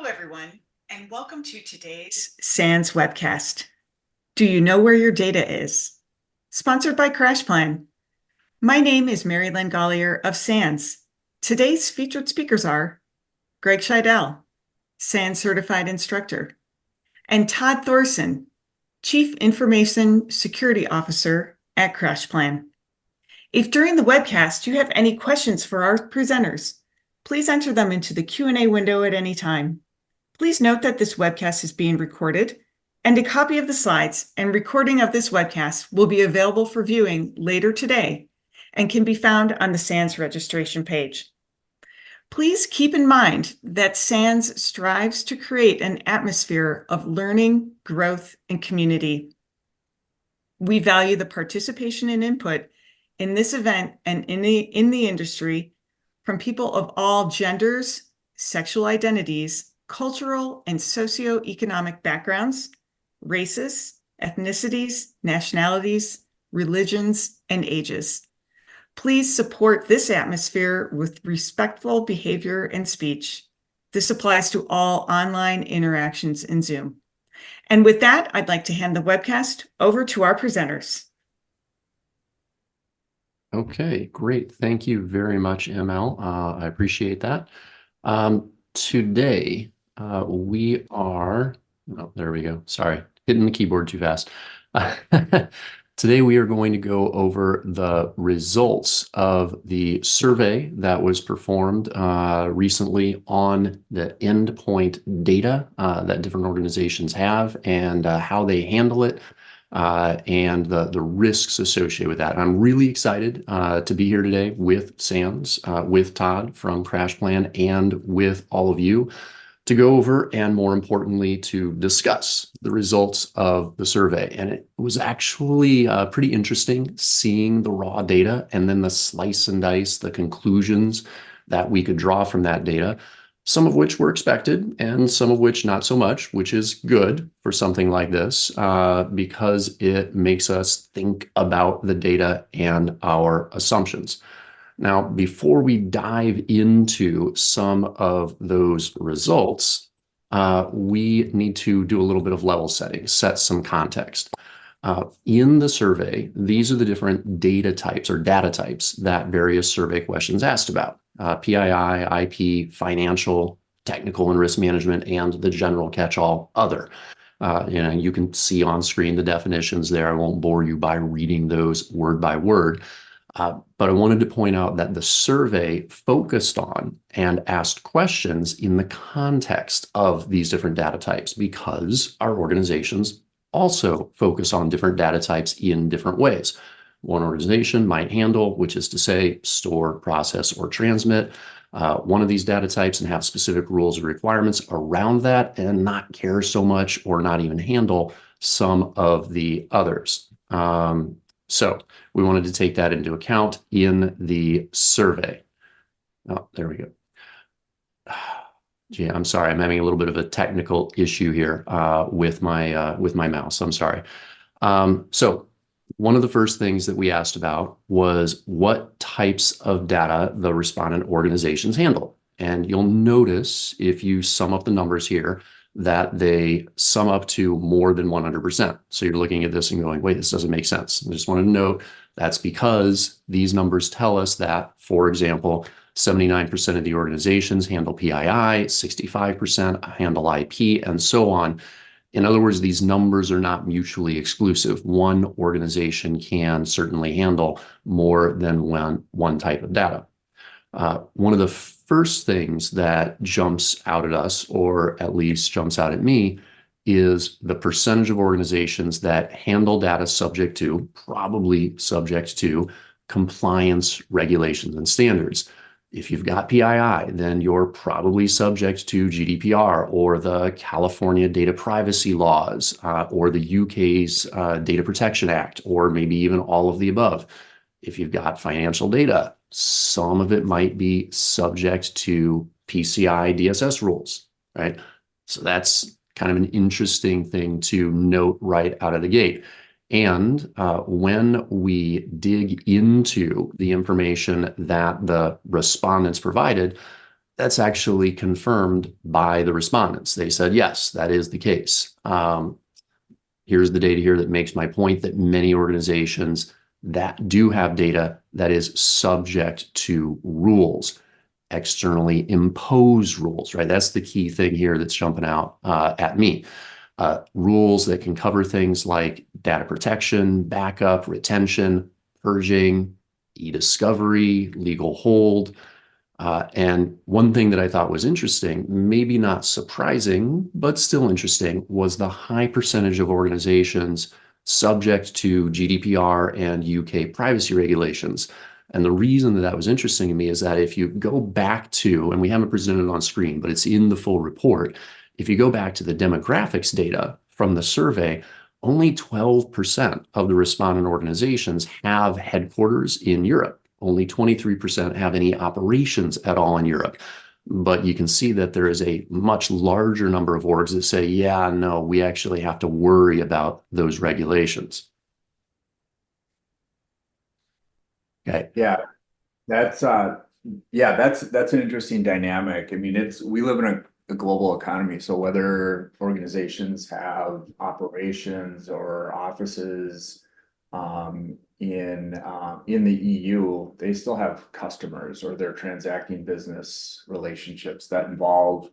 Hello, everyone, and welcome to today's SANS webcast. Do you know where your data is? Sponsored by CrashPlan. My name is Mary Lynn Gollier of SANS. Today's featured speakers are Greg Scheidel, SANS Certified Instructor, and Todd Thorsen, Chief Information Security Officer at CrashPlan. If during the webcast you have any questions for our presenters, please enter them into the Q&A window at any time. Please note that this webcast is being recorded, and a copy of the slides and recording of this webcast will be available for viewing later today and can be found on the SANS registration page. Please keep in mind that SANS strives to create an atmosphere of learning, growth, and community. We value the participation and input in this event and in the industry from people of all genders, sexual identities, cultural and socioeconomic backgrounds, races, ethnicities, nationalities, religions, and ages. Please support this atmosphere with respectful behavior and speech. This applies to all online interactions in Zoom. And with that, I'd like to hand the webcast over to our presenters. Okay, great. Thank you very much, ML. I appreciate that. Today, we are, oh, there we go. Sorry, hitting the keyboard too fast. Today, we are going to go over the results of the survey that was performed recently on the endpoint data that different organizations have and how they handle it. And the risks associated with that. I'm really excited to be here today with SANS, with Todd from CrashPlan, and with all of you to go over and, more importantly, to discuss the results of the survey. And it was actually pretty interesting seeing the raw data and then the slice and dice, the conclusions that we could draw from that data, some of which were expected and some of which not so much, which is good for something like this because it makes us think about the data and our assumptions. Now, before we dive into some of those results, we need to do a little bit of level setting, set some context. In the survey, these are the different data types or data types that various survey questions asked about. PII, IP, financial, technical and risk management, and the general catch-all other. You can see on screen the definitions there. I won't bore you by reading those word by word. But I wanted to point out that the survey focused on and asked questions in the context of these different data types because our organizations also focus on different data types in different ways. One organization might handle, which is to say, store, process, or transmit one of these data types and have specific rules or requirements around that and not care so much or not even handle some of the others. So we wanted to take that into account in the survey. Oh, there we go. Gee, I'm sorry. I'm having a little bit of a technical issue here with my mouse. I'm sorry. So one of the first things that we asked about was what types of data the respondent organizations handle. And you'll notice if you sum up the numbers here that they sum up to more than 100%. So you're looking at this and going, wait, this doesn't make sense. I just wanted to note that's because these numbers tell us that, for example, 79% of the organizations handle PII, 65% handle IP, and so on. In other words, these numbers are not mutually exclusive. One organization can certainly handle more than one type of data. One of the first things that jumps out at us, or at least jumps out at me, is the percentage of organizations that handle data probably subject to compliance regulations and standards. If you've got PII, then you're probably subject to GDPR or the California data privacy laws or the UK's Data Protection Act, or maybe even all of the above. If you've got financial data, some of it might be subject to PCI DSS rules, right? So that's kind of an interesting thing to note right out of the gate. And when we dig into the information that the respondents provided, that's actually confirmed by the respondents. They said, yes, that is the case. Here's the data here that makes my point that many organizations that do have data that is subject to rules, externally imposed rules, right? That's the key thing here that's jumping out at me. Rules that can cover things like data protection, backup, retention, purging, e-discovery, legal hold. And one thing that I thought was interesting, maybe not surprising, but still interesting, was the high percentage of organizations subject to GDPR and UK privacy regulations. And the reason that that was interesting to me is that if you go back to, and we haven't presented it on screen, but it's in the full report, if you go back to the demographics data from the survey, only 12% of the respondent organizations have headquarters in Europe. Only 23% have any operations at all in Europe. But you can see that there is a much larger number of orgs that say, yeah, no, we actually have to worry about those regulations. Okay. That's an interesting dynamic. I mean, we live in a global economy, so whether organizations have operations or offices in the EU, they still have customers or they're transacting business relationships that involve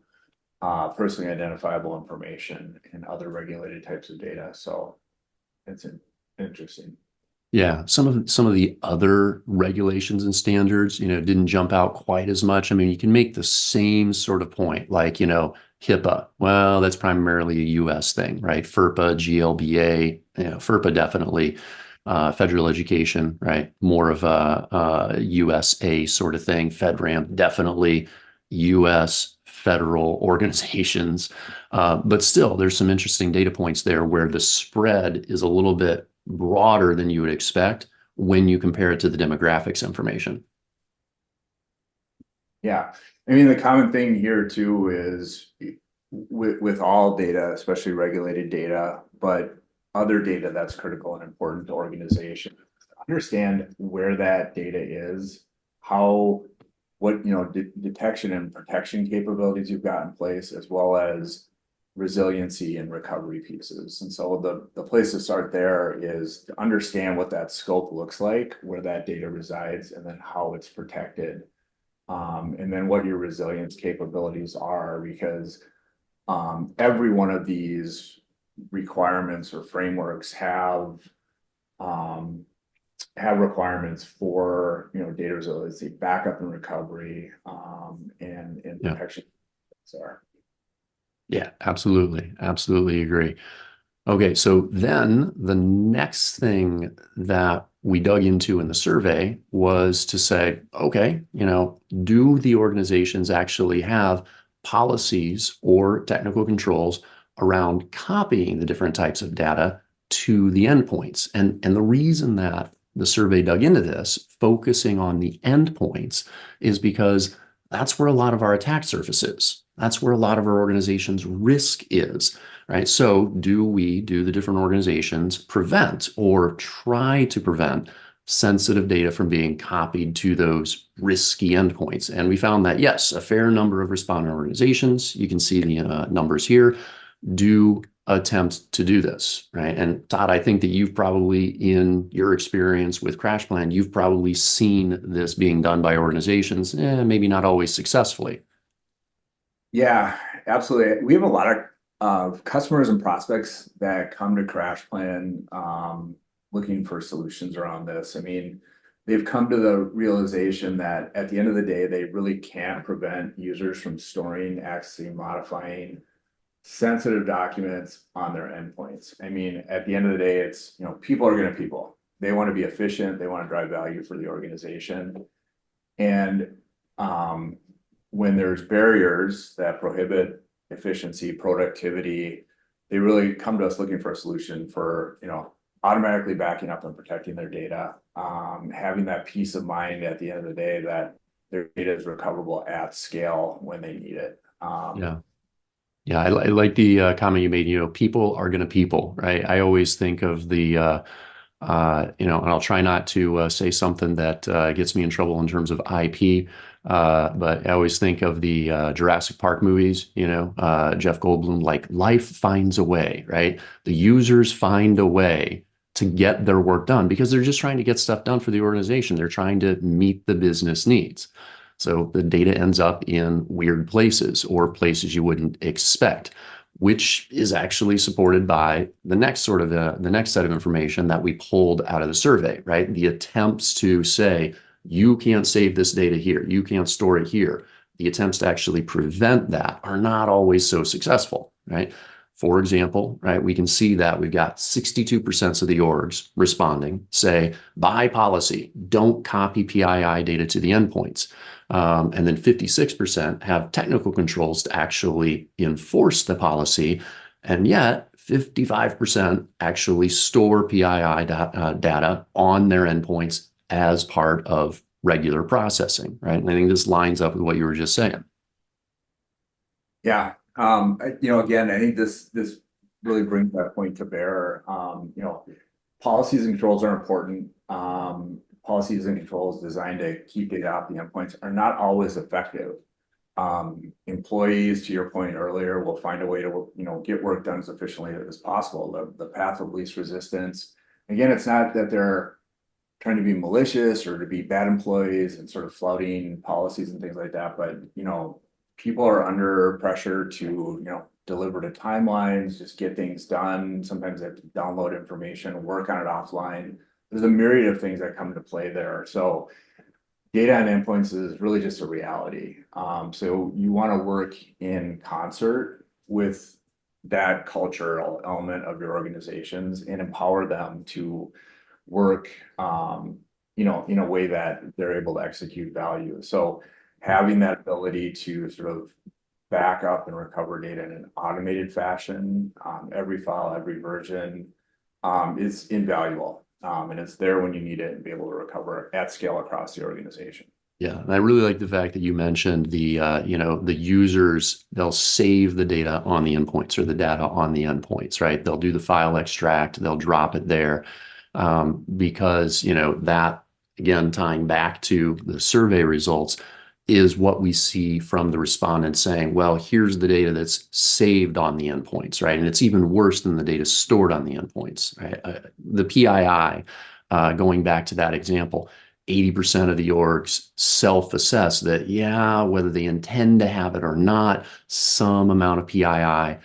personally identifiable information and other regulated types of data. So it's interesting. Yeah, some of the other regulations and standards, didn't jump out quite as much. I mean, you can make the same sort of point, like, HIPAA. Well, that's primarily a US thing, right? FERPA, GLBA, FERPA definitely, federal education, right? More of a USA sort of thing. FedRAMP, definitely US federal organizations. But still, there's some interesting data points there where the spread is a little bit broader than you would expect when you compare it to the demographics information. Yeah, I mean, the common thing here too is with all data, especially regulated data, but other data that's critical and important to organizations, understand where that data is, what detection and protection capabilities you've got in place, as well as resiliency and recovery pieces. And so the place to start there is to understand what that scope looks like, where that data resides, and then how it's protected. And then what your resilience capabilities are, because every one of these requirements or frameworks have requirements for data resiliency, backup and recovery, and Yeah. protection. Are. Yeah, absolutely. Absolutely agree. Okay, so then the next thing that we dug into in the survey was to say, okay, do the organizations actually have policies or technical controls around copying the different types of data to the endpoints? And the reason that the survey dug into this, focusing on the endpoints, is because that's where a lot of our attack surface is. That's where a lot of our organization's risk is, right? So do the different organizations prevent or try to prevent sensitive data from being copied to those risky endpoints? And we found that, yes, a fair number of respondent organizations, you can see the numbers here, do attempt to do this, right? And Todd, I think that you've probably, in your experience with CrashPlan, you've probably seen this being done by organizations, maybe not always successfully. Yeah, absolutely. We have a lot of customers and prospects that come to CrashPlan looking for solutions around this. I mean, they've come to the realization that at the end of the day, they really can't prevent users from storing, accessing, modifying sensitive documents on their endpoints. I mean, at the end of the day, it's, people are going to people. They want to be efficient. They want to drive value for the organization. And when there's barriers that prohibit efficiency, productivity, they really come to us looking for a solution for, automatically backing up and protecting their data, having that peace of mind at the end of the day that their data is recoverable at scale when they need it. Yeah. Yeah, I like the comment you made, people are going to people, right? I always think of the, and I'll try not to say something that gets me in trouble in terms of IP, But I always think of the Jurassic Park movies, Jeff Goldblum, like life finds a way, right? The users find a way to get their work done because they're just trying to get stuff done for the organization. They're trying to meet the business needs. So the data ends up in weird places or places you wouldn't expect, which is actually supported by the next the next set of information that we pulled out of the survey, right? The attempts to say, you can't save this data here, you can't store it here. The attempts to actually prevent that are not always so successful, right? For example, right, we can see that we've got 62% of the orgs responding say, by policy, don't copy PII data to the endpoints. And then 56% have technical controls to actually enforce the policy. And yet 55% actually store PII data on their endpoints as part of regular processing, right? And I think this lines up with what you were just saying. Yeah. Again, I think this really brings that point to bear. Policies and controls are important. Policies and controls designed to keep data off the endpoints are not always effective. Employees, to your point earlier, will find a way to, get work done as efficiently as possible. The path of least resistance. Again, it's not that they're trying to be malicious or to be bad employees and sort of flouting policies and things like that, but people are under pressure to, deliver to timelines, just get things done. Sometimes they have to download information, work on it offline. There's a myriad of things that come into play there. So data on endpoints is really just a reality. So you want to work in concert with that cultural element of your organizations and empower them to work, in a way that they're able to execute value. So having that ability to sort of back up and recover data in an automated fashion, every file, every version, is invaluable. And it's there when you need it and be able to recover at scale across the organization. Yeah, and I really like the fact that you mentioned the users, they'll save the data on the endpoints or the data on the endpoints, right? They'll do the file extract, they'll drop it there, because, that, again, tying back to the survey results, is what we see from the respondents saying, well, here's the data that's saved on the endpoints, right? And it's even worse than the data stored on the endpoints, right? The PII, going back to that example, 80% of the orgs self-assess that, yeah, whether they intend to have it or not, some amount of PII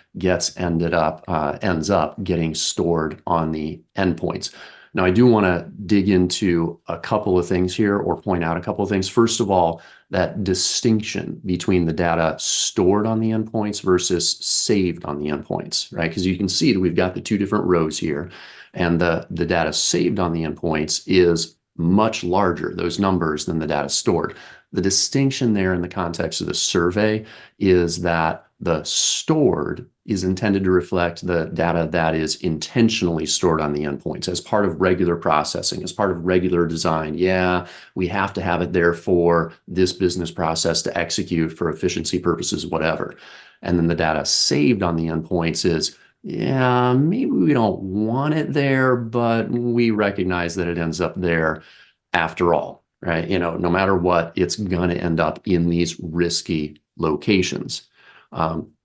ends up getting stored on the endpoints. Now, I do want to dig into a couple of things here or point out a couple of things. First of all, that distinction between the data stored on the endpoints versus saved on the endpoints, right? Because you can see that we've got the two different rows here, and the data saved on the endpoints is much larger, those numbers, than the data stored. The distinction there in the context of the survey is that the stored is intended to reflect the data that is intentionally stored on the endpoints as part of regular processing, as part of regular design. Yeah, we have to have it there for this business process to execute for efficiency purposes, whatever. And then the data saved on the endpoints is, yeah, maybe we don't want it there, but we recognize that it ends up there after all, right? No matter what, it's going to end up in these risky locations.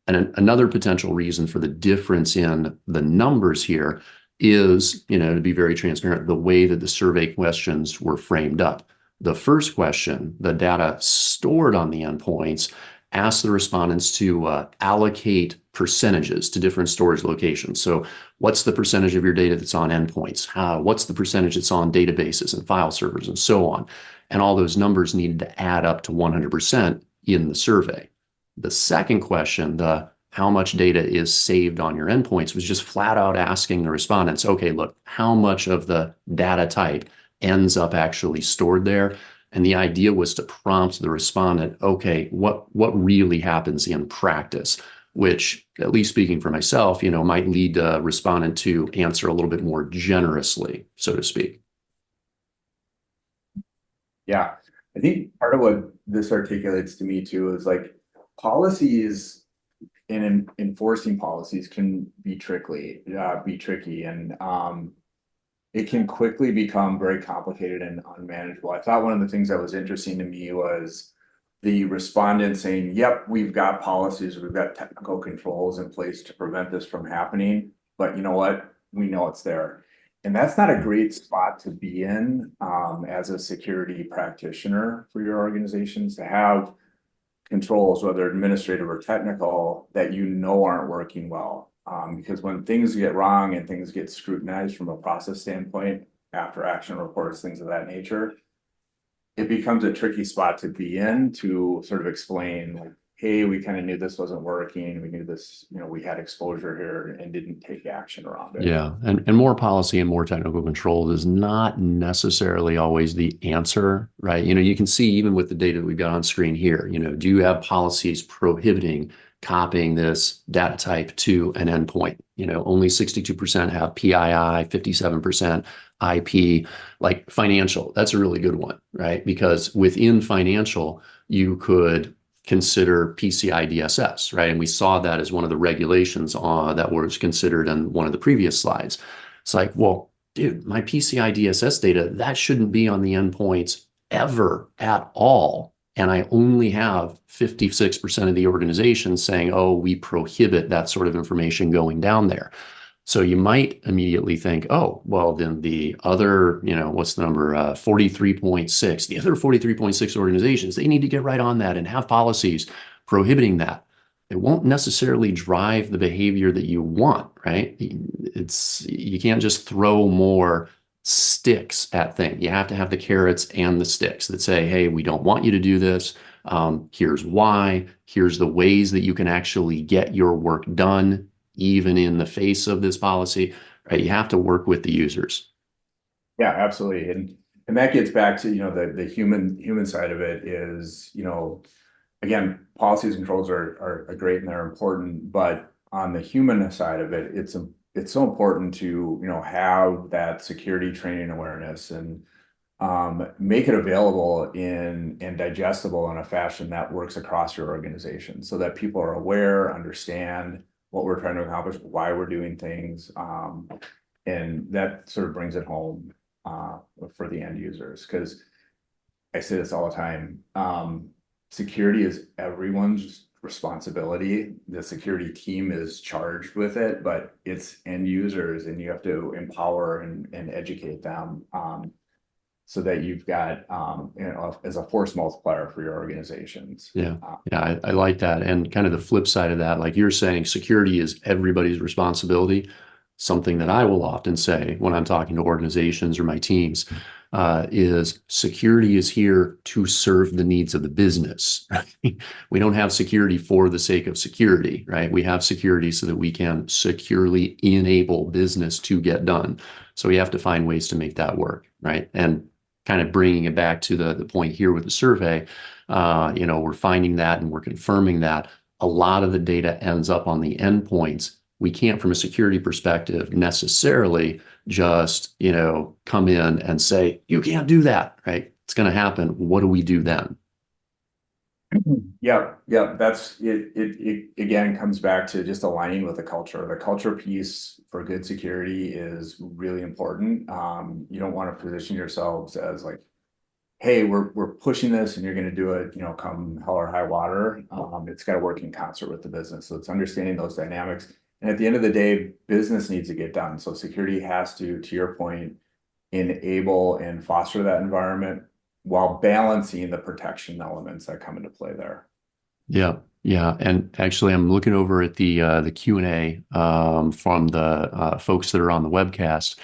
And another potential reason for the difference in the numbers here is, to be very transparent, the way that the survey questions were framed up. The first question, the data stored on the endpoints, asked the respondents to allocate percentages to different storage locations. So what's the percentage of your data that's on endpoints? What's the percentage that's on databases and file servers and so on? And all those numbers needed to add up to 100% in the survey. The second question, the how much data is saved on your endpoints, was just flat out asking the respondents, okay, look, how much of the data type ends up actually stored there? And the idea was to prompt the respondent, okay, what really happens in practice, which, at least speaking for myself, might lead the respondent to answer a little bit more generously, so to speak. Yeah, I think part of what this articulates to me too is like policies and enforcing policies can be tricky, and it can quickly become very complicated and unmanageable. I thought one of the things that was interesting to me was the respondent saying, yep, we've got policies, we've got technical controls in place to prevent this from happening, but you know what? We know it's there. And that's not a great spot to be in, as a security practitioner for your organizations, to have controls, whether administrative or technical, that you know aren't working well. Because when things get wrong and things get scrutinized from a process standpoint, after action reports, things of that nature, it becomes a tricky spot to be in to sort of explain, like, hey, we kind of knew this wasn't working. We knew this, we had exposure here and didn't take action around it. Yeah, and more policy and more technical control is not necessarily always the answer, right? You can see even with the data that we've got on screen here, do you have policies prohibiting copying this data type to an endpoint? Only 62% have PII, 57% IP. Like financial, that's a really good one, right? Because within financial, you could consider PCI DSS, right? And we saw that as one of the regulations that was considered in one of the previous slides. It's like, well, dude, my PCI DSS data, that shouldn't be on the endpoints ever at all. And I only have 56% of the organizations saying, oh, we prohibit that sort of information going down there. So you might immediately think, oh, well, then the other, what's the number, 43.6, the other 43.6 organizations, they need to get right on that and have policies prohibiting that. It won't necessarily drive the behavior that you want, right? You can't just throw more sticks at things. You have to have the carrots and the sticks that say, hey, we don't want you to do this. Here's why. Here's the ways that you can actually get your work done, even in the face of this policy, right? You have to work with the users. Yeah, absolutely. And that gets back to, the human side of it is, again, policies and controls are great and they're important, but on the human side of it, it's so important to, have that security training awareness and make it available and digestible in a fashion that works across your organization so that people are aware, understand what we're trying to accomplish, why we're doing things. And that sort of brings it home for the end users. Because I say this all the time, security is everyone's responsibility. The security team is charged with it, but it's end users and you have to empower and educate them so that you've got, as a force multiplier for your organizations. Yeah, I like that. And kind of the flip side of that, like you're saying, security is everybody's responsibility. Something that I will often say when I'm talking to organizations or my teams is security is here to serve the needs of the business. Right? We don't have security for the sake of security, right? We have security so that we can securely enable business to get done. So we have to find ways to make that work, right? And kind of bringing it back to the point here with the survey, we're finding that and we're confirming that a lot of the data ends up on the endpoints. We can't, from a security perspective, necessarily just, come in and say, you can't do that, right? It's going to happen. What do we do then? Yeah. That's it. It again comes back to just aligning with the culture. The culture piece for good security is really important. You don't want to position yourselves as like, hey, we're pushing this and you're going to do it, come hell or high water. It's got to work in concert with the business. So it's understanding those dynamics. And at the end of the day, business needs to get done. So security has to your point, enable and foster that environment while balancing the protection elements that come into play there. Yeah. And actually, I'm looking over at the Q&A from the folks that are on the webcast,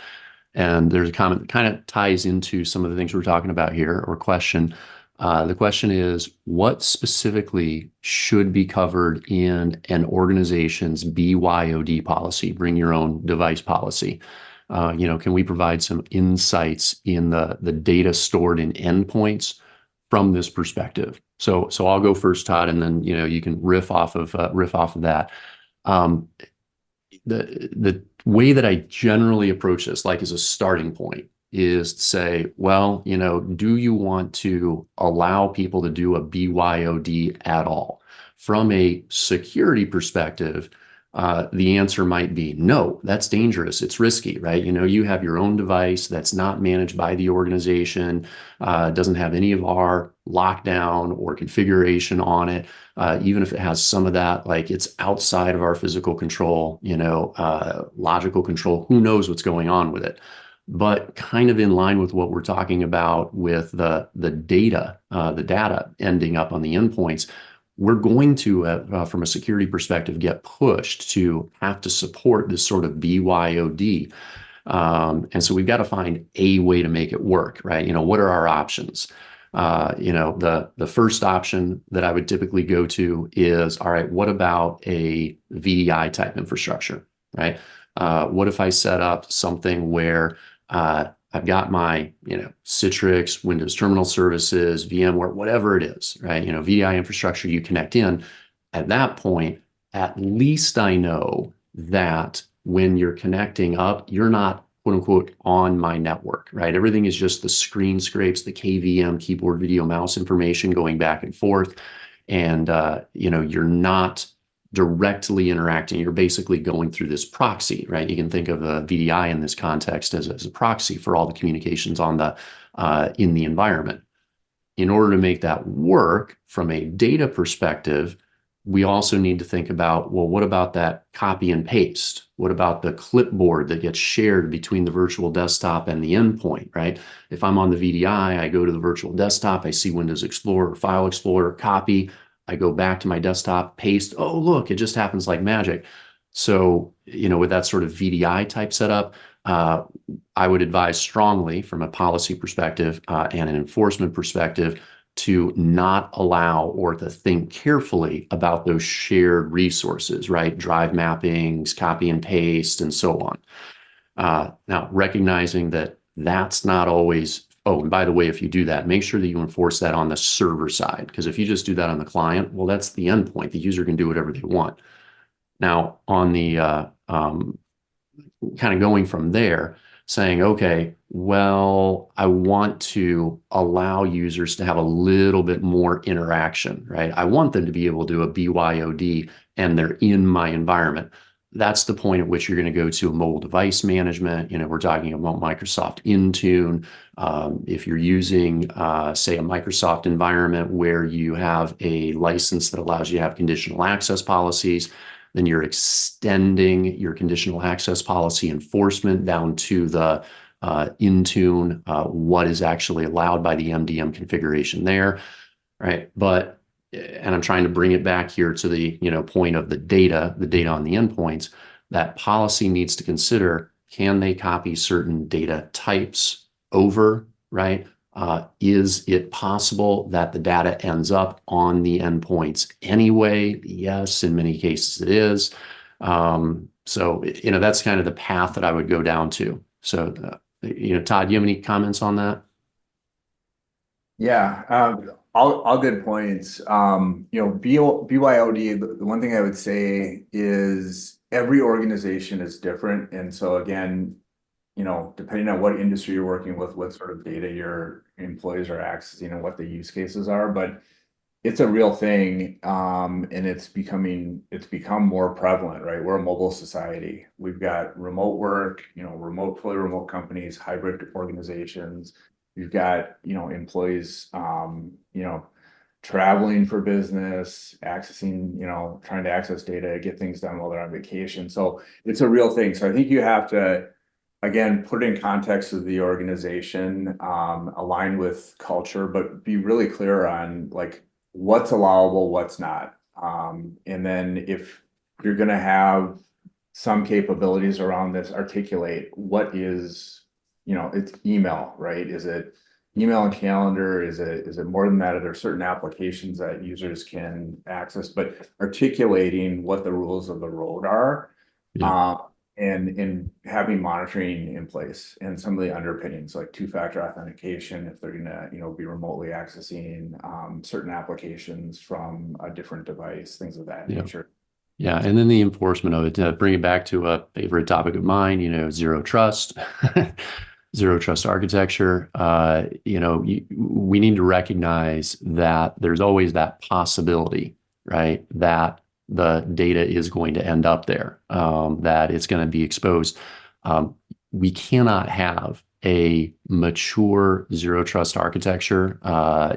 and there's a comment that kind of ties into some of the things we're talking about here, or question. The question is, what specifically should be covered in an organization's BYOD policy, bring your own device policy? Can we provide some insights in the data stored in endpoints from this perspective? So I'll go first, Todd, and then you can riff off of that. The way that I generally approach this, like as a starting point, is to say, well, do you want to allow people to do a BYOD at all? From a security perspective, the answer might be, no, that's dangerous. It's risky, right? You have your own device that's not managed by the organization, doesn't have any of our lockdown or configuration on it. Even if it has some of that, like it's outside of our physical control, logical control, who knows what's going on with it. But kind of in line with what we're talking about with the data ending up on the endpoints, we're going to, from a security perspective, get pushed to have to support this sort of BYOD. And so we've got to find a way to make it work, right? What are our options? The first option that I would typically go to is, all right, what about a VDI type infrastructure, right? What if I set up something where I've got my, Citrix, Windows Terminal Services, VMware, whatever it is, right? VDI infrastructure you connect in. At that point, at least I know that when you're connecting up, you're not quote unquote on my network, right? Everything is just the screen scrapes, the KVM, keyboard, video, mouse information going back and forth. And, you're not directly interacting. You're basically going through this proxy, right? You can think of a VDI in this context as a proxy for all the communications on in the environment. In order to make that work from a data perspective, we also need to think about, well, what about that copy and paste? What about the clipboard that gets shared between the virtual desktop and the endpoint, right? If I'm on the VDI, I go to the virtual desktop, I see Windows Explorer, File Explorer, copy, I go back to my desktop, paste, oh, look, it just happens like magic. So, with that sort of VDI type setup, I would advise strongly from a policy perspective and an enforcement perspective to not allow or to think carefully about those shared resources, right? Drive mappings, copy and paste, and so on. Now, recognizing that that's not always, oh, and by the way, if you do that, make sure that you enforce that on the server side, because if you just do that on the client, well, that's the endpoint. The user can do whatever they want. Now, on the kind of going from there, saying, okay, well, I want to allow users to have a little bit more interaction, right? I want them to be able to do a BYOD and they're in my environment. That's the point at which you're going to go to a mobile device management. We're talking about Microsoft Intune. If you're using, say, a Microsoft environment where you have a license that allows you to have conditional access policies, then you're extending your conditional access policy enforcement down to the Intune, what is actually allowed by the MDM configuration there, right? And I'm trying to bring it back here to the point of the data on the endpoints. That policy needs to consider, can they copy certain data types over, right? Is it possible that the data ends up on the endpoints anyway? Yes, in many cases it is. So, that's kind of the path that I would go down to. So, Todd, do you have any comments on that? Yeah, all good points. BYOD, the one thing I would say is every organization is different. And so again, depending on what industry you're working with, what sort of data your employees are accessing and what the use cases are, but it's a real thing. And it's become more prevalent, right? We're a mobile society. We've got remote work, fully remote companies, hybrid organizations. We've got, employees, traveling for business, accessing, trying to access data, get things done while they're on vacation. So it's a real thing. So I think you have to, again, put it in context of the organization, align with culture, but be really clear on like what's allowable, what's not. And then if you're going to have some capabilities around this, articulate what is, it's email, right? Is it email and calendar? Is it more than that? Are there certain applications that users can access, but articulating what the rules of the road are? Yeah. And having monitoring in place and some of the underpinnings like two-factor authentication if they're gonna be remotely accessing certain applications from a different device, things of that nature. Yeah, and then the enforcement of it, to bring it back to a favorite topic of mine, zero trust, zero trust architecture. We need to recognize that there's always that possibility, right? That the data is going to end up there, that it's going to be exposed. We cannot have a mature zero trust architecture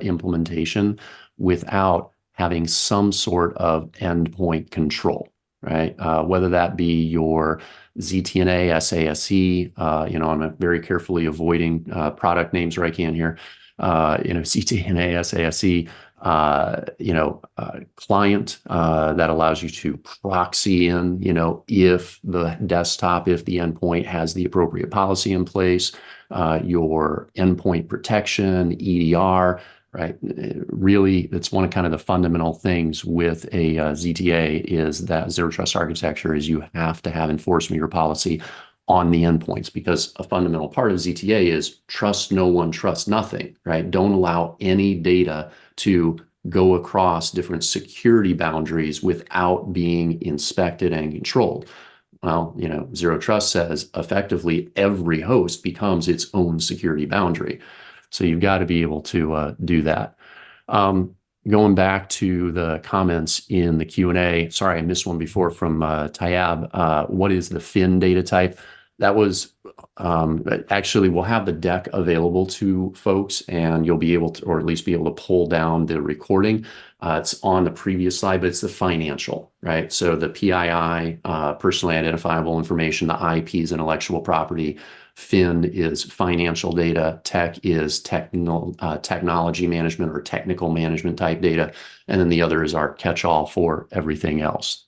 implementation without having some sort of endpoint control, right? Whether that be your ZTNA, SASE, I'm very carefully avoiding product names where I can here, ZTNA, SASE, client that allows you to proxy in, if the desktop, if the endpoint has the appropriate policy in place, your endpoint protection, EDR, right? Really, that's one of kind of the fundamental things with a ZTA is that zero trust architecture is you have to have enforcement of your policy on the endpoints, because a fundamental part of ZTA is trust no one, trust nothing, right? Don't allow any data to go across different security boundaries without being inspected and controlled. Well, zero trust says effectively every host becomes its own security boundary. So you've got to be able to do that. Going back to the comments in the Q&A, sorry, I missed one before from Tayab. What is the FIN data type? That was actually, we'll have the deck available to folks, and you'll be able to, or at least be able to pull down the recording. It's on the previous slide, but it's the financial, right? So the PII, personally identifiable information, the IP is intellectual property, FIN is financial data, tech is technology management or technical management type data, and then the other is our catch-all for everything else.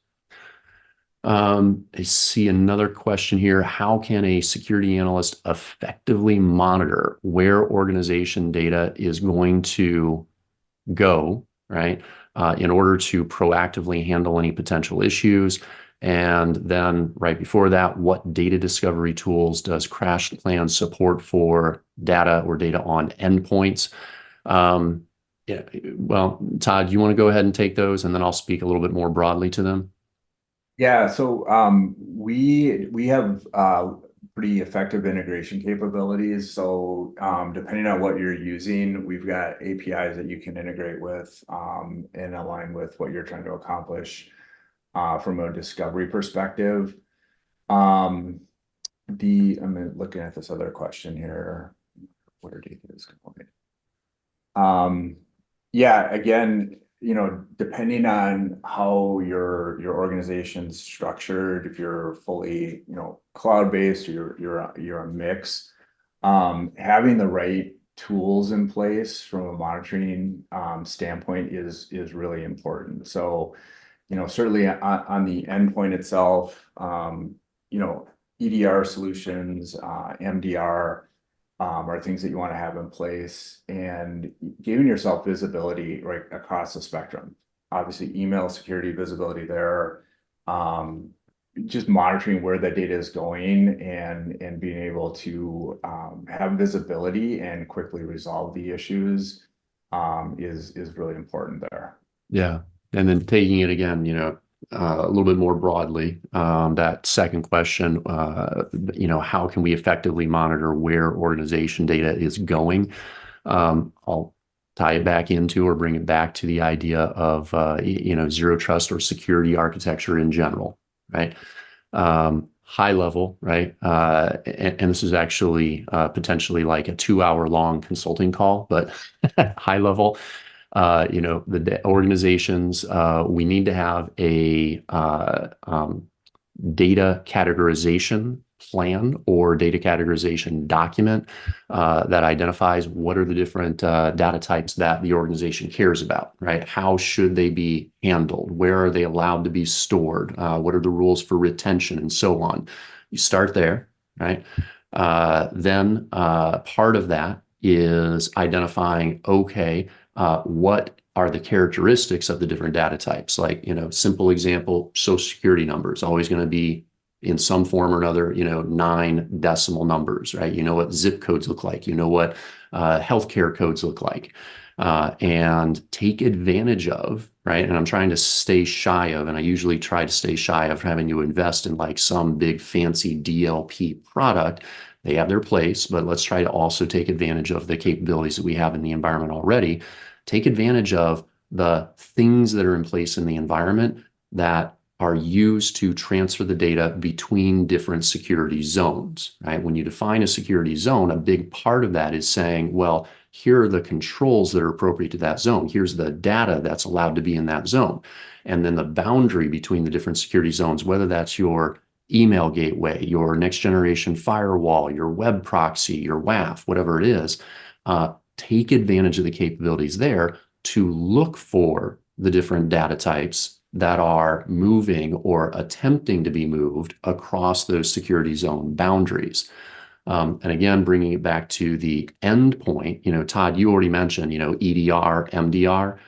I see another question here. How can a security analyst effectively monitor where organization data is going to go, right, in order to proactively handle any potential issues? And then right before that, what data discovery tools does CrashPlan support for data or data on endpoints? Yeah, well, Todd, you want to go ahead and take those, and then I'll speak a little bit more broadly to them? Yeah, so we have pretty effective integration capabilities. So depending on what you're using, we've got APIs that you can integrate with and align with what you're trying to accomplish from a discovery perspective. I'm looking at this other question here. Where data is going? Yeah, again, depending on how your organization's structured, if you're fully, cloud-based or you're a mix, having the right tools in place from a monitoring standpoint is really important. So, certainly on the endpoint itself, EDR solutions, MDR, are things that you want to have in place, and giving yourself visibility right across the spectrum. Obviously, email security visibility there, just monitoring where the data is going and being able to have visibility and quickly resolve the issues is really important there. Yeah. And then taking it again, a little bit more broadly, that second question, how can we effectively monitor where organization data is going? I'll tie it back into or bring it back to the idea of, zero trust or security architecture in general, right? High level, right? And this is actually potentially like a 2-hour long consulting call, but high level. The organizations, we need to have a data categorization plan or data categorization document that identifies what are the different data types that the organization cares about, right? How should they be handled? Where are they allowed to be stored? What are the rules for retention and so on? You start there, right? Then part of that is identifying, okay, what are the characteristics of the different data types? Like, simple example, social security numbers, always going to be in some form or another, 9 decimal numbers, right? You know what zip codes look like, what healthcare codes look like, and take advantage of, right? And I'm trying to stay shy of, and I usually try to stay shy of having to invest in like some big fancy DLP product. They have their place, but let's try to also take advantage of the capabilities that we have in the environment already. Take advantage of the things that are in place in the environment, that are used to transfer the data between different security zones, right? When you define a security zone, a big part of that is saying, well, here are the controls that are appropriate to that zone. Here's the data that's allowed to be in that zone. And then the boundary between the different security zones, whether that's your email gateway, your next generation firewall, your web proxy, your WAF, whatever it is, take advantage of the capabilities there to look for the different data types that are moving or attempting to be moved across those security zone boundaries. And again, bringing it back to the endpoint, Todd, you already mentioned, EDR, MDR,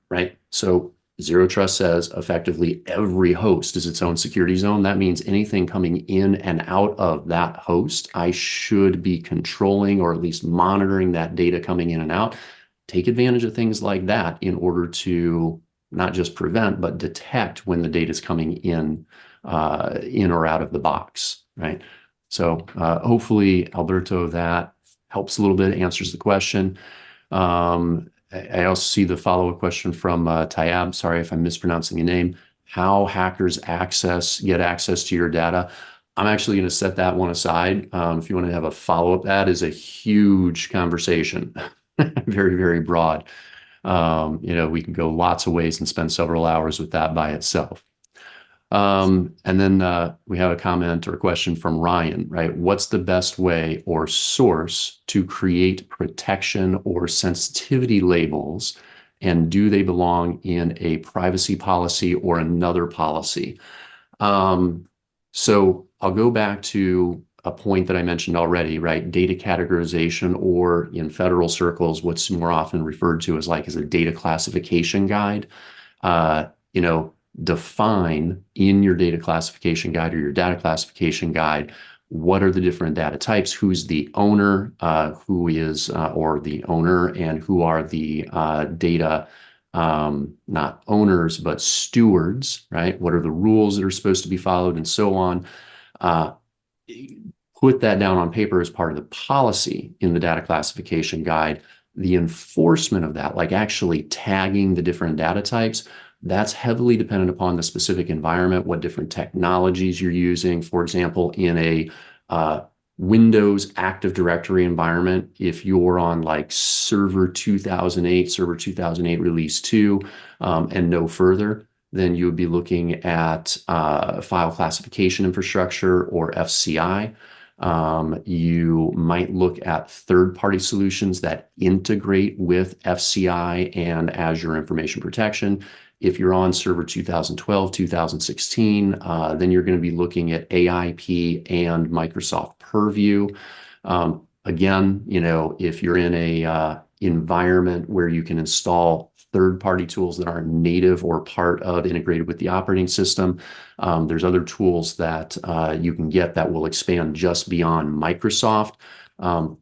right? So Zero Trust says effectively every host is its own security zone. That means anything coming in and out of that host, I should be controlling or at least monitoring that data coming in and out. Take advantage of things like that in order to not just prevent, but detect when the data is coming in or out of the box, right? So hopefully, Alberto, that helps a little bit, answers the question. I also see the follow-up question from Tayab. Sorry if I'm mispronouncing your name. How hackers get access to your data? I'm actually going to set that one aside. If you want to have a follow-up, that is a huge conversation, very, very broad. We can go lots of ways and spend several hours with that by itself. And then we have a comment or a question from Ryan, right? What's the best way or source to create protection or sensitivity labels? And do they belong in a privacy policy or another policy? So I'll go back to a point that I mentioned already, right? Data categorization, or in federal circles, what's more often referred to as a data classification guide. Define in your data classification guide or your data classification guide, what are the different data types, who's the owner, or the owner, and who are the data, not owners, but stewards, right? What are the rules that are supposed to be followed and so on. Put that down on paper as part of the policy in the data classification guide. The enforcement of that, like actually tagging the different data types, that's heavily dependent upon the specific environment, what different technologies you're using. For example, in a Windows Active Directory environment, if you're on Server 2008 Release 2, and no further, then you would be looking at file classification infrastructure, or FCI. You might look at third-party solutions that integrate with FCI and Azure Information Protection. If you're on Server 2012, 2016, then you're going to be looking at AIP and Microsoft Purview. Again, if you're in a environment where you can install third-party tools that aren't native or part of integrated with the operating system, there's other tools that you can get that will expand just beyond Microsoft. I'm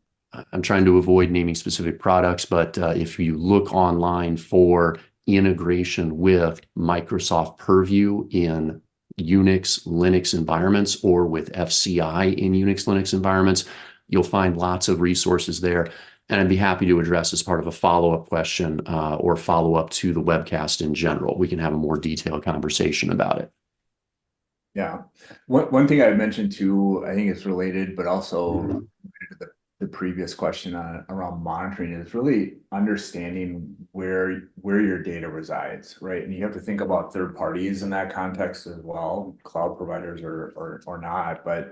trying to avoid naming specific products, but if you look online for integration with Microsoft Purview in Unix, Linux environments, or with FCI in Unix, Linux environments, you'll find lots of resources there. And I'd be happy to address as part of a follow-up question or follow-up to the webcast in general. We can have a more detailed conversation about it. Yeah. One thing I mentioned too, I think it's related, but also related to the previous question around monitoring, is really understanding where your data resides, right? And you have to think about third parties in that context as well, cloud providers or not, but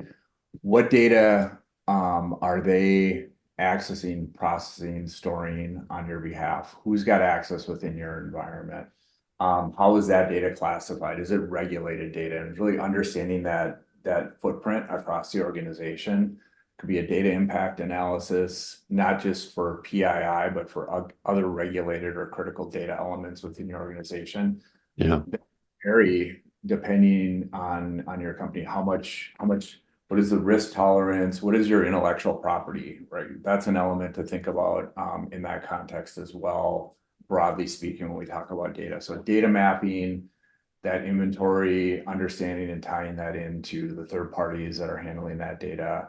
what data are they accessing, processing, storing on your behalf? Who's got access within your environment? How is that data classified? Is it regulated data? And really understanding that footprint across the organization could be a data impact analysis, not just for PII, but for other regulated or critical data elements within your organization. Yeah. Vary depending on your company, what is the risk tolerance? What is your intellectual property, right? That's an element to think about in that context as well, broadly speaking, when we talk about data. So data mapping, that inventory, understanding and tying that into the third parties that are handling that data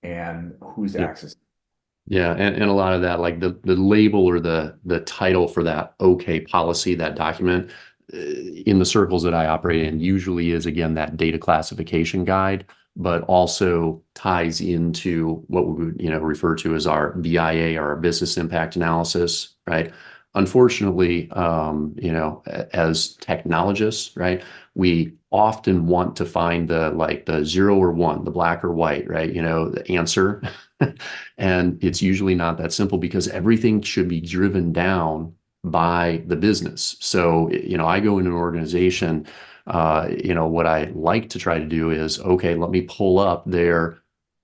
and who's accessing. Yeah, and a lot of that, like the label or the title for that OK policy, that document, in the circles that I operate in usually is, again, that data classification guide, but also ties into what we would, refer to as our BIA, or our business impact analysis, right? Unfortunately, as technologists, right, we often want to find the 0 or 1, the black or white, right? The answer. And it's usually not that simple, because everything should be driven down by the business. So, I go into an organization, what I like to try to do is, okay, let me pull up their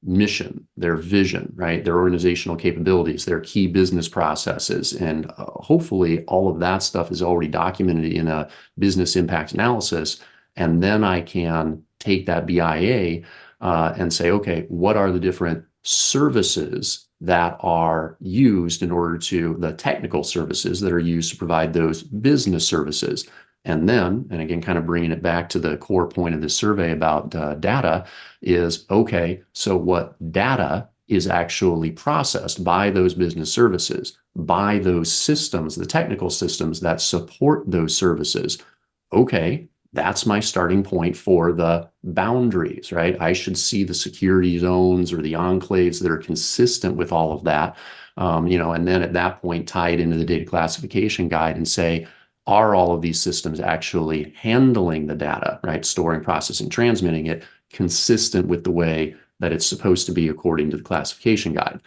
mission, their vision, right? Their organizational capabilities, their key business processes. And hopefully all of that stuff is already documented in a business impact analysis. And then I can take that BIA and say, okay, what are the different services that are used in order to, the technical services that are used to provide those business services? And then, and again, kind of bringing it back to the core point of this survey about data, is okay, so what data is actually processed by those business services, by those systems, the technical systems that support those services? Okay, that's my starting point for the boundaries, right? I should see the security zones or the enclaves that are consistent with all of that. And then at that point, tie it into the data classification guide and say, are all of these systems actually handling the data, right? Storing, processing, transmitting it consistent with the way that it's supposed to be according to the classification guide.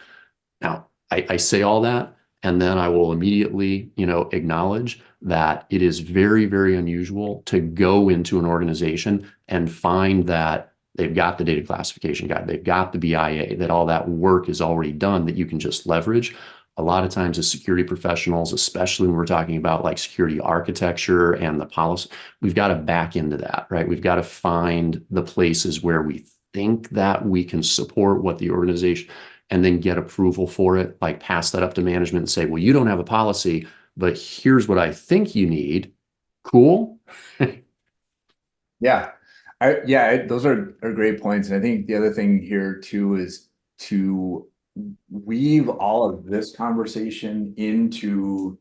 Now, I say all that, and then I will immediately, acknowledge that it is very, very unusual to go into an organization and find that they've got the data classification guide, they've got the BIA, that all that work is already done that you can just leverage. A lot of times as security professionals, especially when we're talking about like security architecture and the policy, we've got to back into that, right? We've got to find the places where we think that we can support what the organization, and then get approval for it, like pass that up to management and say, well, you don't have a policy, but here's what I think you need. Cool. Yeah. Those are great points. And I think the other thing here too is to weave all of this conversation into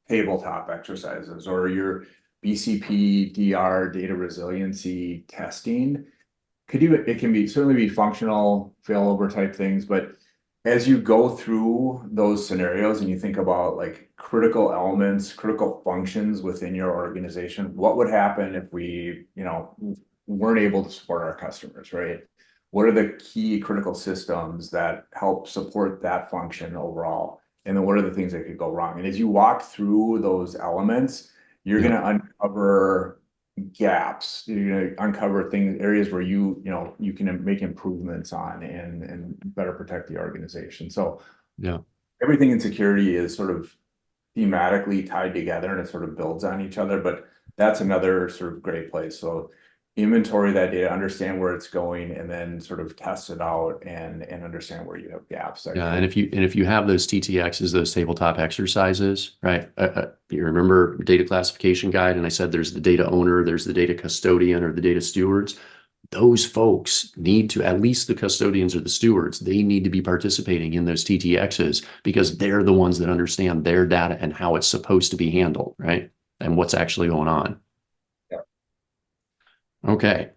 tabletop exercises or your BCP, DR, data resiliency testing. It can certainly be functional failover type things, but as you go through those scenarios and you think about like critical elements, critical functions within your organization, what would happen if we, weren't able to support our customers, right? What are the key critical systems that help support that function overall? And then what are the things that could go wrong? And as you walk through those elements, you're going to uncover gaps. You're going to uncover areas where you can make improvements on and better protect the organization. So everything in security is sort of thematically tied together and it sort of builds on each other, but that's another sort of great place. So inventory that data, understand where it's going, and then sort of test it out and understand where you have gaps. And if you have those TTXs, those tabletop exercises, right? You remember data classification guide, and I said there's the data owner, there's the data custodian, or the data stewards. Those folks need to, at least the custodians or the stewards, they need to be participating in those TTXs because they're the ones that understand their data and how it's supposed to be handled, right? And what's actually going on. Okay,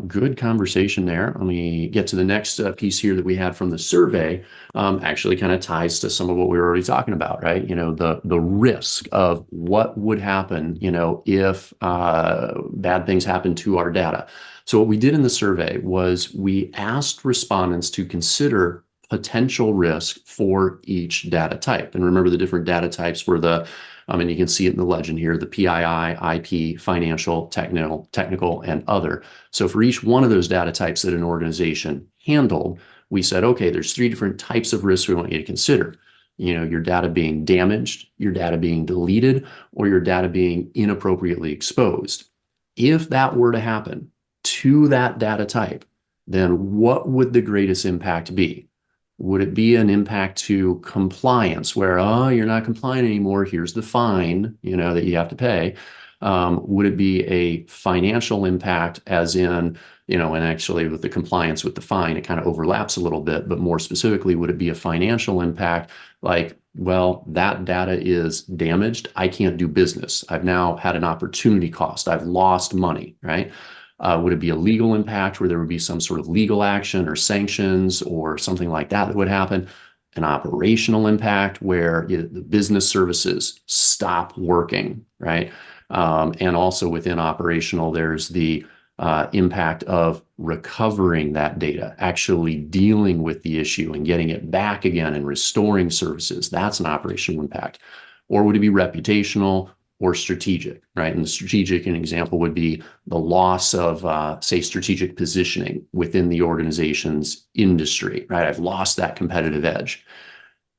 good conversation there. Let me get to the next piece here that we had from the survey. Actually kind of ties to some of what we were already talking about, right? The risk of what would happen, if bad things happen to our data. So what we did in the survey was we asked respondents to consider potential risk for each data type. And remember, the different data types were and you can see it in the legend here, the PII, IP, financial, technical, and other. So for each one of those data types that an organization handled, we said, okay, there's 3 different types of risks we want you to consider. Your data being damaged, your data being deleted, or your data being inappropriately exposed. If that were to happen to that data type, then what would the greatest impact be? Would it be an impact to compliance where, you're not compliant anymore, here's the fine, that you have to pay? Would it be a financial impact as in, and actually with the compliance with the fine, it kind of overlaps a little bit, but more specifically, would it be a financial impact? Like, well, that data is damaged. I can't do business. I've now had an opportunity cost. I've lost money, right? Would it be a legal impact where there would be some sort of legal action or sanctions or something like that that would happen? An operational impact where the business services stop working, right? And also within operational, there's the impact of recovering that data, actually dealing with the issue and getting it back again and restoring services. That's an operational impact. Or would it be reputational or strategic, right? And the strategic, an example would be the loss of, say, strategic positioning within the organization's industry, right? I've lost that competitive edge.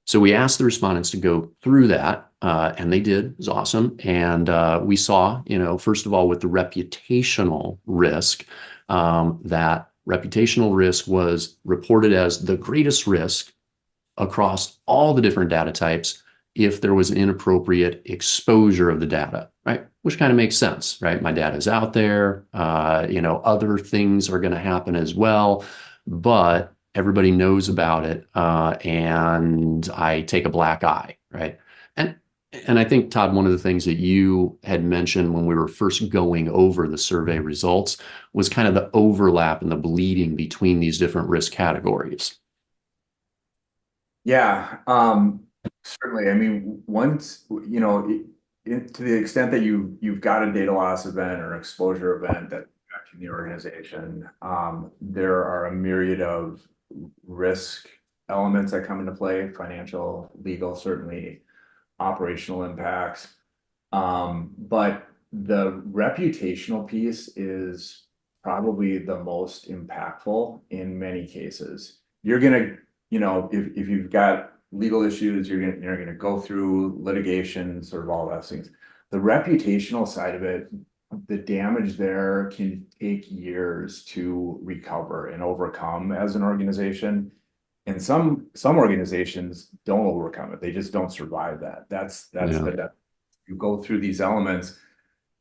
So we asked the respondents to go through that, and they did. It was awesome. And we saw, first of all, with the reputational risk, that reputational risk was reported as the greatest risk across all the different data types if there was inappropriate exposure of the data, right? Which kind of makes sense, right? My data is out there, other things are going to happen as well, but everybody knows about it, and I take a black eye, right? And I think, Todd, one of the things that you had mentioned when we were first going over the survey results was kind of the overlap and the bleeding between these different risk categories. Yeah, certainly. I mean, once, to the extent that you've got a data loss event or exposure event that's affecting the organization, there are a myriad of risk elements that come into play, financial, legal, certainly operational impacts. But the reputational piece is probably the most impactful in many cases. You're gonna, if you've got legal issues, you're gonna go through litigation, sort of all those things. The reputational side of it, the damage there can take years to recover and overcome as an organization. And some organizations don't overcome it. They just don't survive that. That's you go through these elements.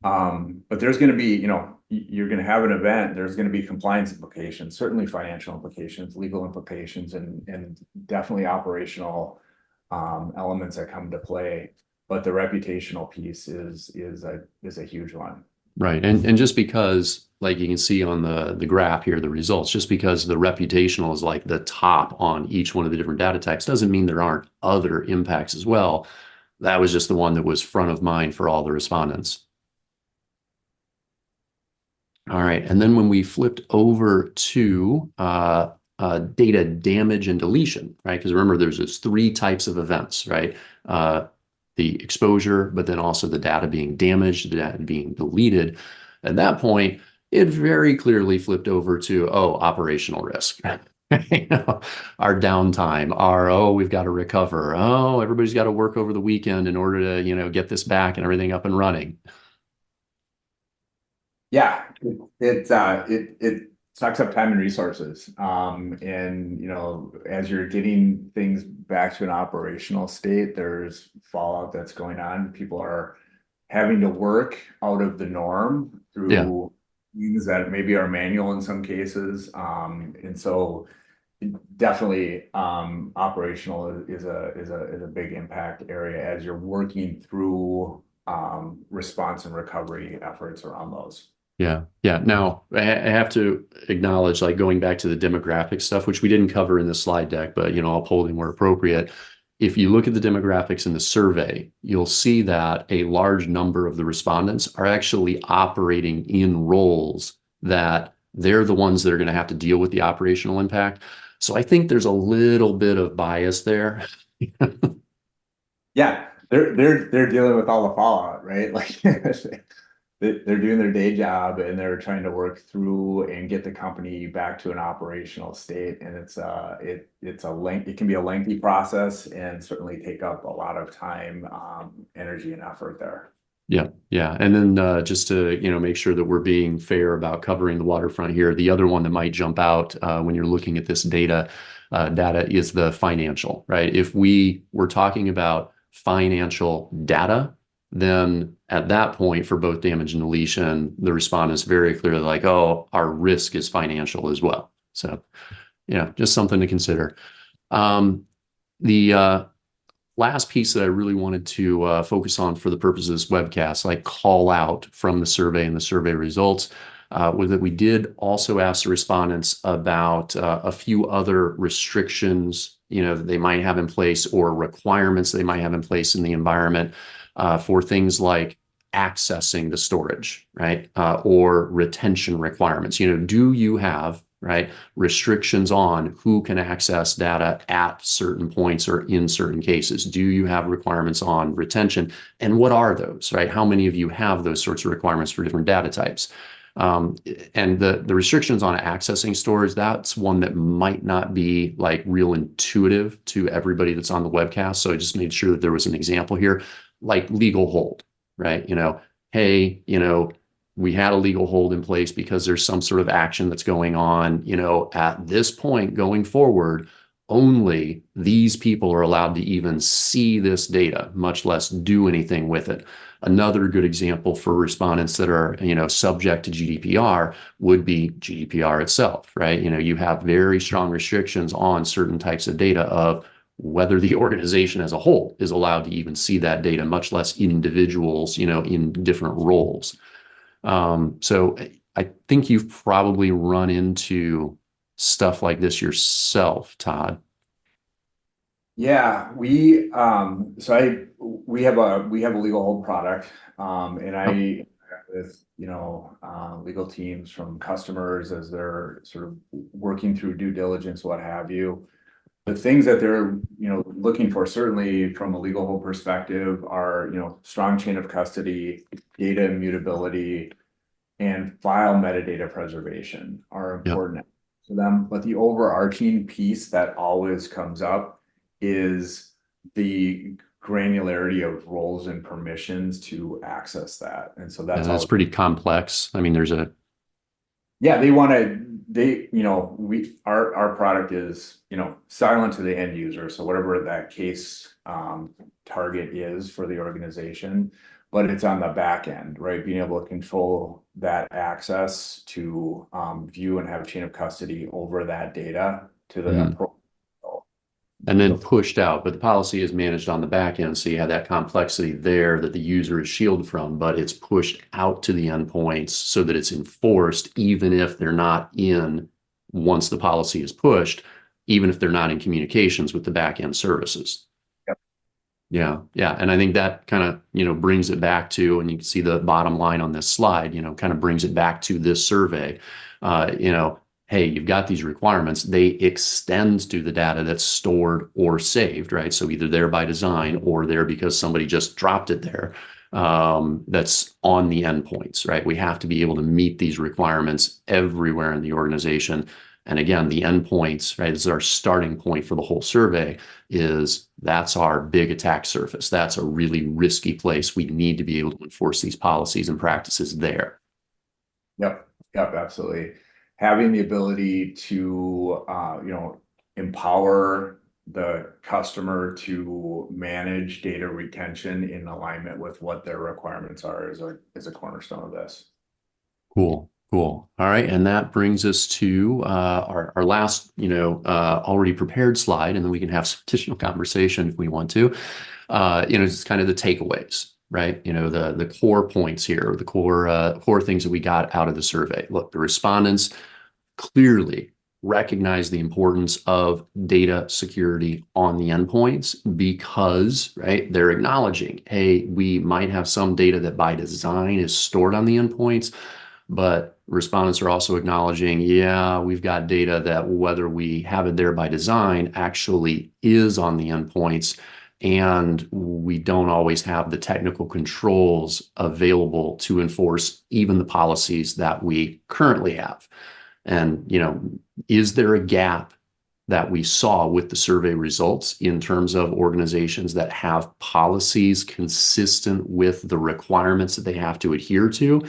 But there's going to be, you're going to have an event. There's going to be compliance implications, certainly financial implications, legal implications, and definitely operational elements that come into play. But the reputational piece is a huge one. Right. And just because, like you can see on the graph here, the results, just because the reputational is like the top on each one of the different data types doesn't mean there aren't other impacts as well. That was just the one that was front of mind for all the respondents. All right. And then when we flipped over to data damage and deletion, right? Because remember, there's those three types of events, right? The exposure, but then also the data being damaged, the data being deleted. At that point, it very clearly flipped over to, operational risk. Our downtime, we've got to recover. Everybody's got to work over the weekend in order to, get this back and everything up and running. Yeah, it sucks up time and resources. As you're getting things back to an operational state, there's fallout that's going on. People are having to work out of the norm through things that maybe are manual in some cases. And so definitely operational is a big impact area as you're working through response and recovery efforts around those. Yeah. Now, I have to acknowledge, like going back to the demographic stuff, which we didn't cover in the slide deck, but, upholding where appropriate. If you look at the demographics in the survey, you'll see that a large number of the respondents are actually operating in roles that they're the ones that are going to have to deal with the operational impact. So I think there's a little bit of bias there. Yeah, they're dealing with all the fallout, right? Like they're doing their day job and they're trying to work through and get the company back to an operational state. And it can be a lengthy process and certainly take up a lot of time, energy, and effort there. Yeah. And then just to, make sure that we're being fair about covering the waterfront here, the other one that might jump out when you're looking at this data is the financial, right? If we were talking about financial data, then at that point for both damage and deletion, the respondents very clearly like, our risk is financial as well. So, just something to consider. The last piece that I really wanted to focus on for the purpose of this webcast, like call out from the survey and the survey results, was that we did also ask the respondents about a few other restrictions, that they might have in place or requirements they might have in place in the environment for things like accessing the storage, right? Or retention requirements. Do you have, right, restrictions on who can access data at certain points or in certain cases? Do you have requirements on retention? And what are those, right? How many of you have those sorts of requirements for different data types? And the restrictions on accessing storage, that's one that might not be like real intuitive to everybody that's on the webcast. So I just made sure that there was an example here, like legal hold, right? Hey, we had a legal hold in place because there's some sort of action that's going on, at this point going forward, only these people are allowed to even see this data, much less do anything with it. Another good example for respondents that are, subject to GDPR would be GDPR itself, right? You have very strong restrictions on certain types of data of whether the organization as a whole is allowed to even see that data, much less individuals, in different roles. So I think you've probably run into stuff like this yourself, Todd. Yeah, we have a legal hold product, and I Oh, interact with legal teams from customers as they're sort of working through due diligence, what have you. The things that they're looking for, certainly from a legal hold perspective, are strong chain of custody, data immutability, and file metadata preservation are yeah. important to them. But the overarching piece that always comes up is the granularity of roles and permissions to access that. And so Yeah, that's that's always, pretty complex. I mean, yeah, they want to, our product is, silent to the end user. So whatever that case target is for the organization, but it's on the back end, right? Being able to control that access to view and have a chain of custody over that data to the and then pushed out, but the policy is managed on the back end. So you have that complexity there that the user is shielded from, but it's pushed out to the endpoints so that it's enforced, even if they're not in, once the policy is pushed, even if they're not in communications with the back end services. Yep. Yeah. Yeah. And I think that kind of, brings it back to, and you can see the bottom line on this slide, kind of brings it back to this survey. Hey, you've got these requirements, they extend to the data that's stored or saved, right? So either there by design or there because somebody just dropped it there. That's on the endpoints, right? We have to be able to meet these requirements everywhere in the organization. And again, the endpoints, right, this is our starting point for the whole survey, that's our big attack surface. That's a really risky place. We need to be able to enforce these policies and practices there. Yep, absolutely. Having the ability to, empower the customer to manage data retention in alignment with what their requirements are is a cornerstone of this. Cool. Cool. All right. And that brings us to our last, already prepared slide, and then we can have some additional conversation if we want to. It's kind of the takeaways, right? The core points here, the core things that we got out of the survey. Look, the respondents clearly recognize the importance of data security on the endpoints because, right, they're acknowledging, hey, we might have some data that by design is stored on the endpoints, but respondents are also acknowledging, yeah, we've got data that whether we have it there by design actually is on the endpoints, and we don't always have the technical controls available to enforce even the policies that we currently have. And, is there a gap that we saw with the survey results in terms of organizations that have policies consistent with the requirements that they have to adhere to?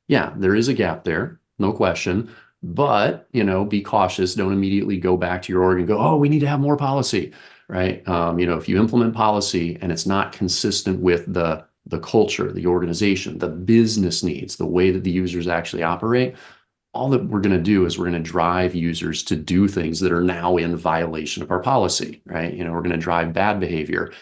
Yeah, there is a gap there, no question. But, be cautious. Don't immediately go back to your org and go, oh, we need to have more policy, right? If you implement policy and it's not consistent with the culture, the organization, the business needs, the way that the users actually operate, all that we're going to do is we're going to drive users to do things that are now in violation of our policy, right? We're going to drive bad behavior.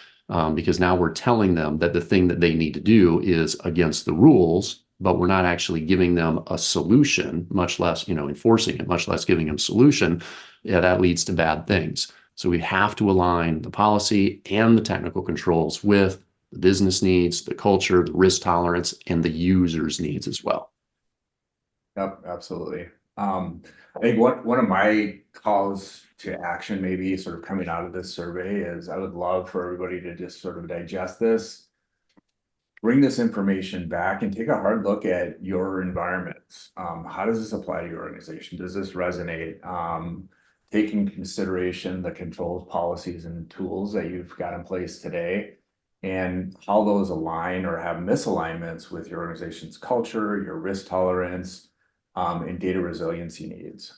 because now we're telling them that the thing that they need to do is against the rules, but we're not actually giving them a solution, much less, enforcing it, much less giving them solution. Yeah, that leads to bad things. So we have to align the policy and the technical controls with the business needs, the culture, the risk tolerance, and the user's needs as well. Yep, absolutely. I think one of my calls to action, maybe sort of coming out of this survey, is I would love for everybody to just sort of digest this, bring this information back and take a hard look at your environments. How does this apply to your organization? Does this resonate? Take in consideration the controls, policies, and tools that you've got in place today, and how those align or have misalignments with your organization's culture, your risk tolerance, and data resiliency needs.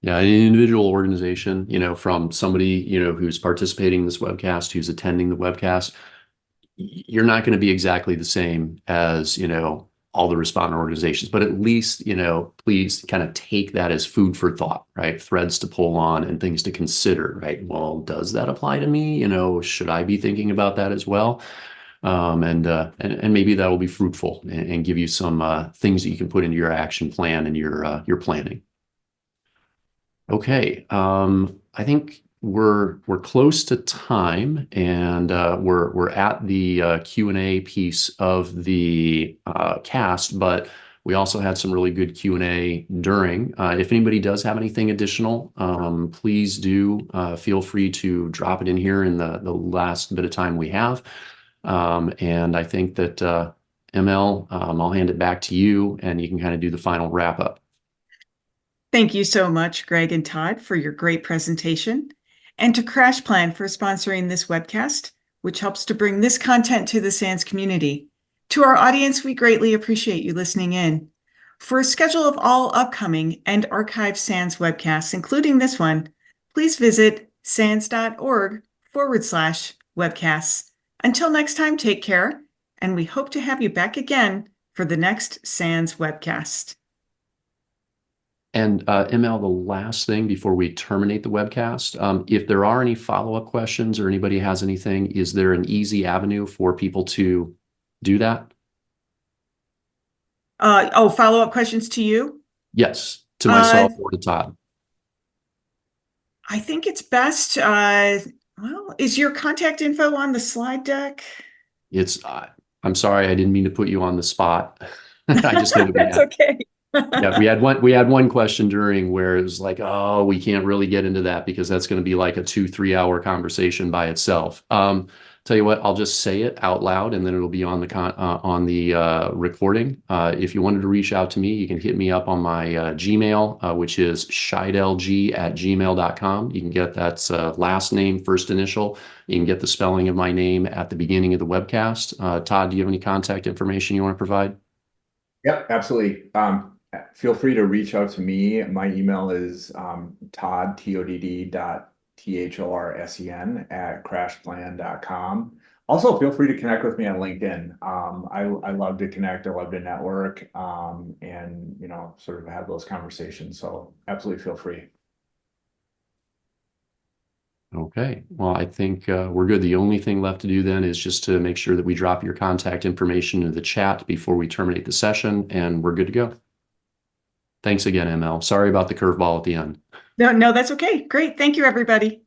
Yeah, an individual organization, from somebody, who's participating in this webcast, who's attending the webcast, you're not going to be exactly the same as, all the respondent organizations, but at least, please kind of take that as food for thought, right? Threads to pull on and things to consider, right? Well, does that apply to me? Should I be thinking about that as well? And maybe that will be fruitful and give you some things that you can put into your action plan and your planning. Okay, I think we're close to time, and we're at the Q&A piece of the cast, but we also had some really good Q&A during. If anybody does have anything additional, please do feel free to drop it in here in the last bit of time we have. And I think that ML, I'll hand it back to you, and you can kind of do the final wrap up. Thank you so much, Greg and Todd, for your great presentation, and to CrashPlan for sponsoring this webcast, which helps to bring this content to the SANS community. To our audience, we greatly appreciate you listening in. For a schedule of all upcoming and archived SANS webcasts, including this one, please visit sans.org/webcasts. Until next time, take care, and we hope to have you back again for the next SANS webcast. And ML, the last thing before we terminate the webcast, if there are any follow-up questions or anybody has anything, is there an easy avenue for people to do that? Follow-up questions to you? Yes, to myself or to Todd. I think it's best, is your contact info on the slide deck? I'm sorry, I didn't mean to put you on the spot. I just know that That's okay. Yeah, we had one question during where it was like, oh, we can't really get into that because that's going to be like a 2-3 hour conversation by itself. Tell you what, I'll just say it out loud and then it'll be on the recording. If you wanted to reach out to me, you can hit me up on my Gmail, which is scheidelg@gmail.com. You can get that's last name, first initial. You can get the spelling of my name at the beginning of the webcast. Todd, do you have any contact information you want to provide? Yep, absolutely. Feel free to reach out to me. My email is Todd, TODD.THORSEN @crashplan.com. Also, feel free to connect with me on LinkedIn. I love to connect. I love to network, and sort of have those conversations. So absolutely feel free. Okay, well, I think we're good. The only thing left to do then is just to make sure that we drop your contact information into the chat before we terminate the session, and we're good to go. Thanks again, ML. Sorry about the curveball at the end. No, that's okay. Great. Thank you, everybody.